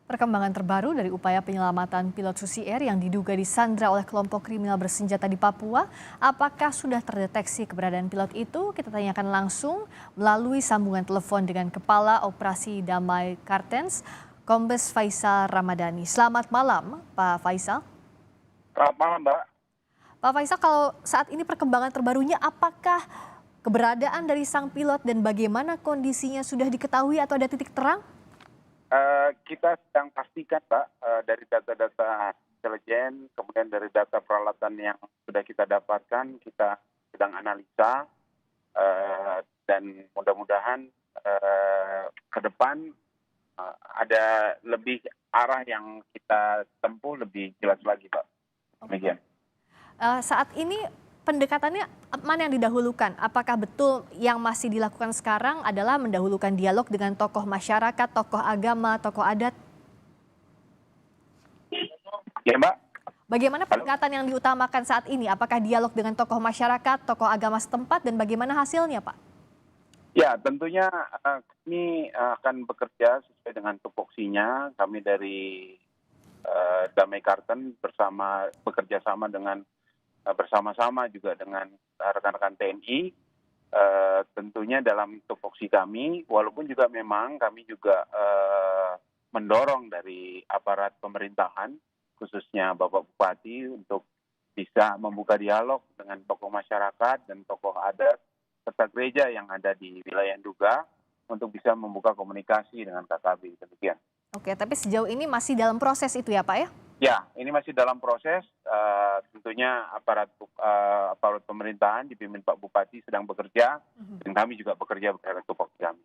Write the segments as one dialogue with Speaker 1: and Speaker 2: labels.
Speaker 1: Perkembangan terbaru dari upaya penyelamatan pilot Susi Air yang diduga disandra oleh kelompok kriminal bersenjata di Papua, apakah sudah terdeteksi keberadaan pilot itu? Kita tanyakan langsung melalui sambungan telepon dengan Kepala Operasi Damai Kartens, Kombes Faisal Ramadhani. Selamat malam, Pak Faisal.
Speaker 2: Selamat malam, Mbak.
Speaker 1: Pak Faisal, kalau saat ini perkembangan terbarunya, apakah keberadaan dari sang pilot dan bagaimana kondisinya sudah diketahui atau ada titik terang?
Speaker 2: Kita sedang pastikan, Mbak, dari data-data intelijen, kemudian dari data peralatan yang sudah kita dapatkan, kita sedang analisa, dan mudah-mudahan ke depan ada lebih arah yang kita tempuh lebih jelas lagi, Pak.
Speaker 1: Oke.
Speaker 2: Demikian.
Speaker 1: Saat ini pendekatannya mana yang didahulukan? Apakah betul yang masih dilakukan sekarang adalah mendahulukan dialog dengan tokoh masyarakat, tokoh agama, tokoh adat?
Speaker 2: Ya, Mbak.
Speaker 1: Bagaimana
Speaker 2: Halo.
Speaker 1: pendekatan yang diutamakan saat ini? Apakah dialog dengan tokoh masyarakat, tokoh agama setempat, dan bagaimana hasilnya, Pak?
Speaker 2: Ya, tentunya kami akan bekerja sesuai dengan tupoksinya. Kami dari Damai Karten bekerja sama dengan bersama-sama juga dengan rekan-rekan TNI, tentunya dalam tupoksi kami, walaupun juga memang kami juga mendorong dari aparat pemerintahan, khususnya Bapak Bupati, untuk bisa membuka dialog dengan tokoh masyarakat dan tokoh adat serta gereja yang ada di wilayah Nduga untuk bisa membuka komunikasi dengan KKB. Demikian.
Speaker 1: Oke, tapi sejauh ini masih dalam proses itu ya, Pak ya?
Speaker 2: Ya, ini masih dalam proses. Tentunya aparat pemerintahan dipimpin Pak Bupati sedang bekerja, dan kami juga bekerja bersama tupoksi kami.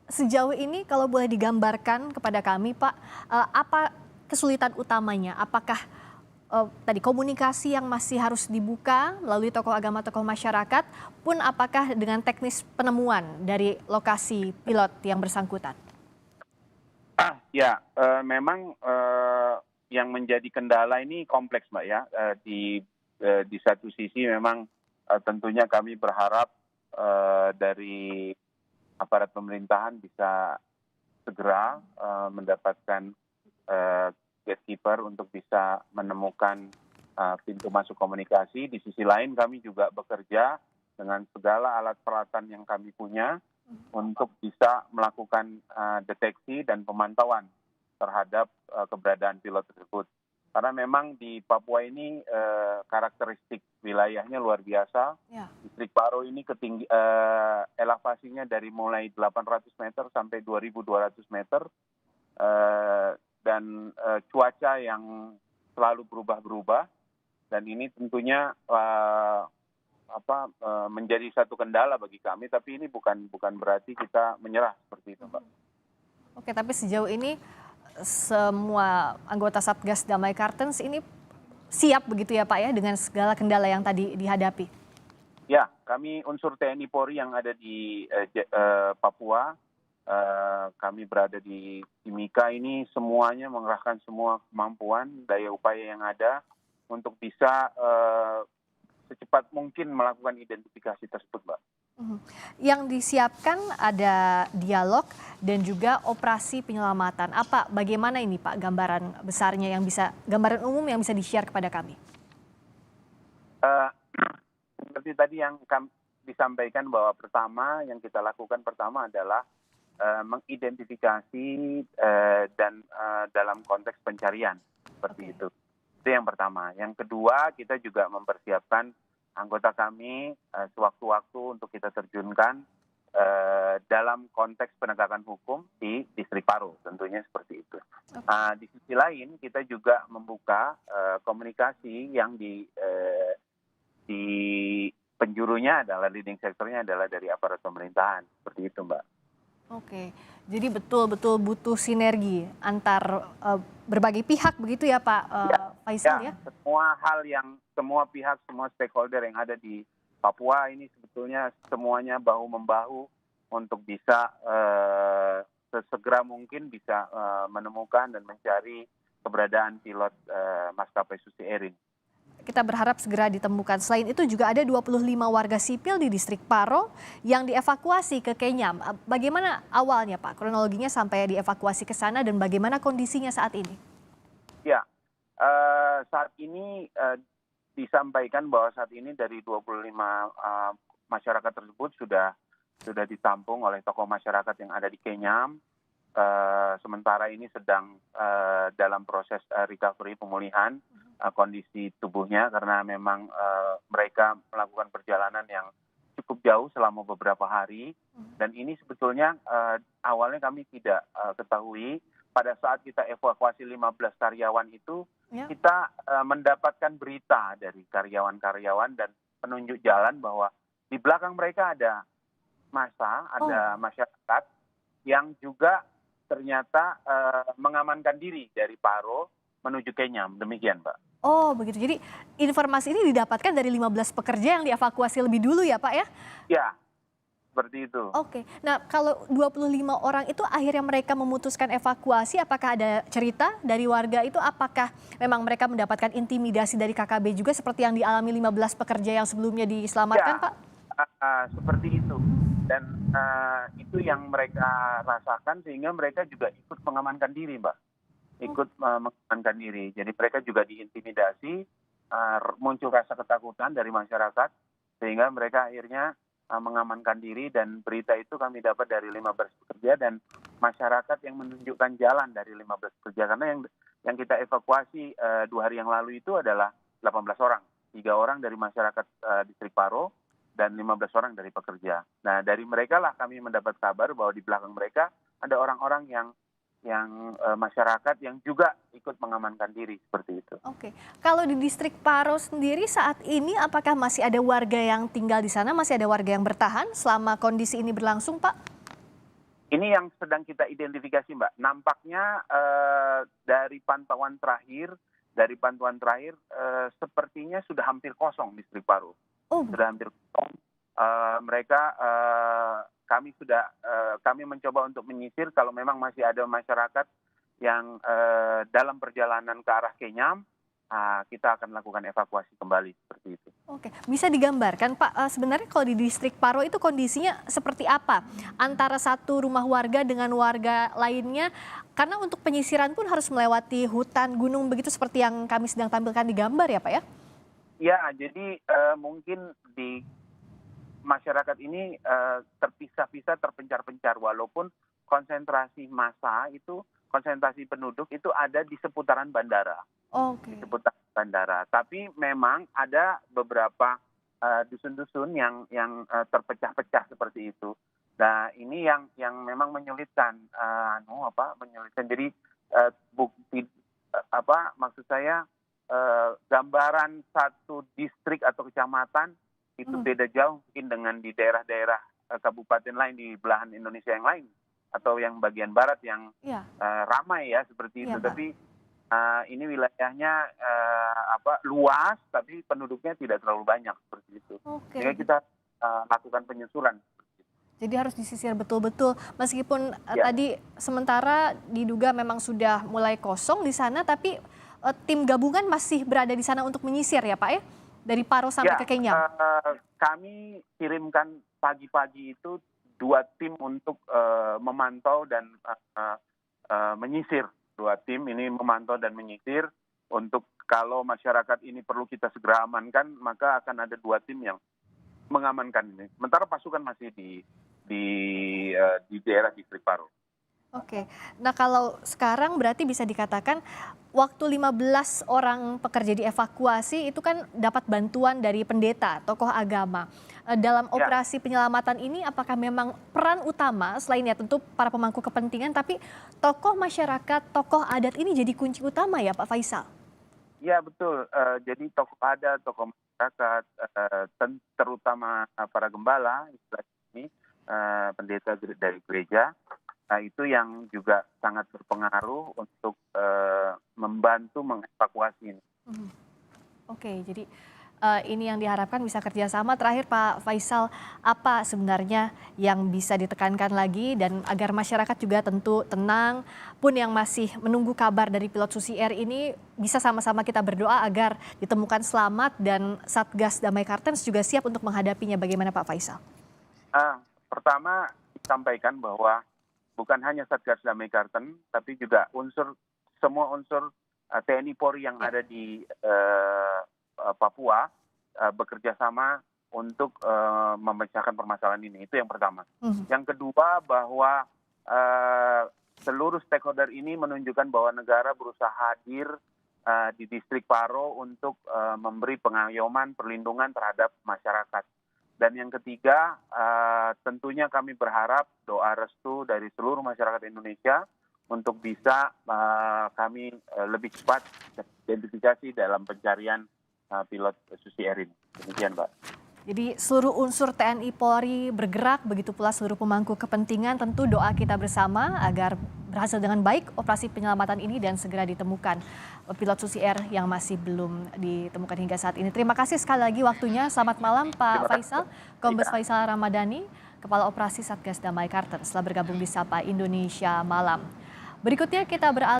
Speaker 1: Sejauh ini kalau boleh digambarkan kepada kami, Pak, apa kesulitan utamanya? Apakah tadi komunikasi yang masih harus dibuka melalui tokoh agama, tokoh masyarakat, pun apakah dengan teknis penemuan dari lokasi pilot yang bersangkutan?
Speaker 2: Ya, memang yang menjadi kendala ini kompleks, Mbak ya. Di satu sisi memang tentunya kami berharap dari aparat pemerintahan bisa segera mendapatkan gatekeeper untuk bisa menemukan pintu masuk komunikasi. Di sisi lain kami juga bekerja dengan segala alat peralatan yang kami punya untuk bisa melakukan deteksi dan pemantauan terhadap keberadaan pilot tersebut. Karena memang di Papua ini karakteristik wilayahnya luar biasa.
Speaker 1: Ya.
Speaker 2: Distrik Paro ini elevasinya dari mulai 800 meter sampai 2.200 meter, dan cuaca yang selalu berubah-berubah. Dan ini tentunya menjadi satu kendala bagi kami, tapi ini bukan berarti kita menyerah seperti itu, Mbak.
Speaker 1: Oke, tapi sejauh ini semua anggota Satgas Damai Kartens ini siap begitu ya, Pak ya, dengan segala kendala yang tadi dihadapi?
Speaker 2: Ya, kami unsur TNI Polri yang ada di Papua, kami berada di Timika ini semuanya mengerahkan semua kemampuan, daya upaya yang ada untuk bisa secepat mungkin melakukan identifikasi tersebut, Mbak.
Speaker 1: Yang disiapkan ada dialog dan juga operasi penyelamatan. Bagaimana ini Pak gambaran besarnya gambaran umum yang bisa di-share kepada kami?
Speaker 2: Seperti tadi yang disampaikan bahwa yang kita lakukan pertama adalah mengidentifikasi dan dalam konteks pencarian seperti itu. Itu yang pertama. Yang kedua, kita juga mempersiapkan anggota kami sewaktu-waktu untuk kita terjunkan dalam konteks penegakan hukum di Distrik Paro, tentunya seperti itu. Di sisi lain, kita juga membuka komunikasi yang di penjurunya adalah leading sektornya adalah dari aparat pemerintahan, seperti itu, Mbak.
Speaker 1: Oke, jadi betul-betul butuh sinergi antar berbagai pihak begitu ya Pak Faisal ya?
Speaker 2: Semua pihak, semua stakeholder yang ada di Papua ini sebetulnya semuanya bahu-membahu untuk bisa sesegera mungkin bisa menemukan dan mencari keberadaan pilot maskapai Susi Air ini.
Speaker 1: kita berharap segera ditemukan. Selain itu juga ada 25 warga sipil di distrik Paro yang dievakuasi ke Kenyam. Bagaimana awalnya Pak, kronologinya sampai dievakuasi ke sana dan bagaimana kondisinya saat ini?
Speaker 2: Ya, saat ini disampaikan bahwa saat ini dari 25 masyarakat tersebut sudah ditampung oleh tokoh masyarakat yang ada di Kenyam. Sementara ini sedang dalam proses recovery, pemulihan kondisi tubuhnya karena memang mereka melakukan perjalanan yang cukup jauh selama beberapa hari, dan ini sebetulnya awalnya kami tidak ketahui. Pada saat kita evakuasi 15 karyawan itu, kita mendapatkan berita dari karyawan-karyawan dan penunjuk jalan bahwa di belakang mereka ada massa, ada masyarakat yang juga ternyata mengamankan diri dari Paro menuju Kenyam. Demikian, Pak.
Speaker 1: Oh begitu, jadi informasi ini didapatkan dari 15 pekerja yang dievakuasi lebih dulu ya Pak ya?
Speaker 2: Ya, seperti itu.
Speaker 1: Oke, nah kalau 25 orang itu akhirnya mereka memutuskan evakuasi, apakah ada cerita dari warga itu, apakah memang mereka mendapatkan intimidasi dari KKB juga seperti yang dialami 15 pekerja yang sebelumnya diselamatkan Pak?
Speaker 2: Seperti itu, dan itu yang mereka rasakan sehingga mereka juga ikut mengamankan diri, Mbak. Mengamankan diri. Jadi mereka juga diintimidasi, muncul rasa ketakutan dari masyarakat, sehingga mereka akhirnya mengamankan diri, dan berita itu kami dapat dari 15 pekerja dan masyarakat yang menunjukkan jalan dari 15 pekerja. Karena yang kita evakuasi 2 hari yang lalu itu adalah 18 orang. 3 orang dari masyarakat distrik Paro dan 15 orang dari pekerja. Nah, dari mereka lah kami mendapat kabar bahwa di belakang mereka ada orang-orang yang masyarakat yang juga ikut mengamankan diri, seperti itu.
Speaker 1: Oke, kalau di distrik Paro sendiri saat ini apakah masih ada warga yang tinggal di sana, masih ada warga yang bertahan selama kondisi ini berlangsung Pak?
Speaker 2: Ini yang sedang kita identifikasi, Mbak. Nampaknya dari pantauan terakhir sepertinya sudah hampir kosong distrik Paro. Sudah hampir kosong. Kami mencoba untuk menyisir kalau memang masih ada masyarakat yang dalam perjalanan ke arah Kenyam, kita akan lakukan evakuasi kembali, seperti itu.
Speaker 1: Oke, bisa digambarkan Pak, sebenarnya kalau di distrik Paro itu kondisinya seperti apa? Antara satu rumah warga dengan warga lainnya, karena untuk penyisiran pun harus melewati hutan, gunung begitu seperti yang kami sedang tampilkan di gambar ya Pak ya?
Speaker 2: Ya, jadi mungkin di masyarakat ini terpisah-pisah, terpencar-pencar, walaupun konsentrasi massa itu, konsentrasi penduduk itu ada di seputaran bandara.
Speaker 1: Oke.
Speaker 2: Di seputaran bandara. Tapi memang ada beberapa dusun-dusun yang terpecah-pecah seperti itu. Nah, ini yang memang menyulitkan, menyulitkan. Jadi bukti maksud saya gambaran satu distrik atau kecamatan itu beda jauh mungkin dengan di daerah-daerah kabupaten lain di belahan Indonesia yang lain atau yang bagian barat yang ramai ya seperti itu. Tapi ini wilayahnya luas tapi penduduknya tidak terlalu banyak seperti itu. Sehingga kita lakukan penyusuran.
Speaker 1: Jadi harus disisir betul-betul meskipun tadi sementara diduga memang sudah mulai kosong di sana, tapi tim gabungan masih berada di sana untuk menyisir ya Pak ya? Dari Paro sampai ke Kenyam.
Speaker 2: Kami kirimkan pagi-pagi itu 2 tim untuk memantau dan menyisir. 2 tim ini memantau dan menyisir untuk kalau masyarakat ini perlu kita segera amankan, maka akan ada 2 tim yang mengamankan ini. Sementara pasukan masih di daerah distrik Paro.
Speaker 1: Oke, nah kalau sekarang berarti bisa dikatakan waktu 15 orang pekerja dievakuasi itu kan dapat bantuan dari pendeta, tokoh agama. Dalam operasi penyelamatan ini apakah memang peran utama selain ya tentu para pemangku kepentingan, tapi tokoh masyarakat, tokoh adat ini jadi kunci utama ya Pak Faisal?
Speaker 2: Ya betul, jadi tokoh adat, tokoh masyarakat, terutama para gembala, istilah ini pendeta dari gereja. Nah, itu yang juga sangat berpengaruh untuk membantu mengevakuasi ini.
Speaker 1: Oke, jadi ini yang diharapkan bisa kerjasama. Terakhir Pak Faisal, apa sebenarnya yang bisa ditekankan lagi dan agar masyarakat juga tentu tenang, pun yang masih menunggu kabar dari pilot Susi Air ini bisa sama-sama kita berdoa agar ditemukan selamat dan Satgas Damai Kartens juga siap untuk menghadapinya. Bagaimana Pak Faisal?
Speaker 2: Pertama, sampaikan bahwa bukan hanya Satgas Damai Kartens, tapi juga semua unsur TNI Polri yang ada di Papua bekerja sama untuk memecahkan permasalahan ini. Itu yang pertama. Yang kedua, bahwa seluruh stakeholder ini menunjukkan bahwa negara berusaha hadir di distrik Paro untuk memberi pengayoman, perlindungan terhadap masyarakat. Dan yang ketiga, tentunya kami berharap doa restu dari seluruh masyarakat Indonesia untuk bisa kami lebih cepat identifikasi dalam pencarian pilot Susi Air ini. Demikian, Mbak.
Speaker 1: Jadi seluruh unsur TNI Polri bergerak, begitu pula seluruh pemangku kepentingan. Tentu doa kita bersama agar berhasil dengan baik operasi penyelamatan ini dan segera ditemukan pilot Susi Air yang masih belum ditemukan hingga saat ini. Terima kasih sekali lagi waktunya. Selamat malam Pak Faisal, Kombes Faisal Ramadhani, Kepala Operasi Satgas Damai Kartens, setelah bergabung di Sapa Indonesia Malam. Berikutnya kita beralih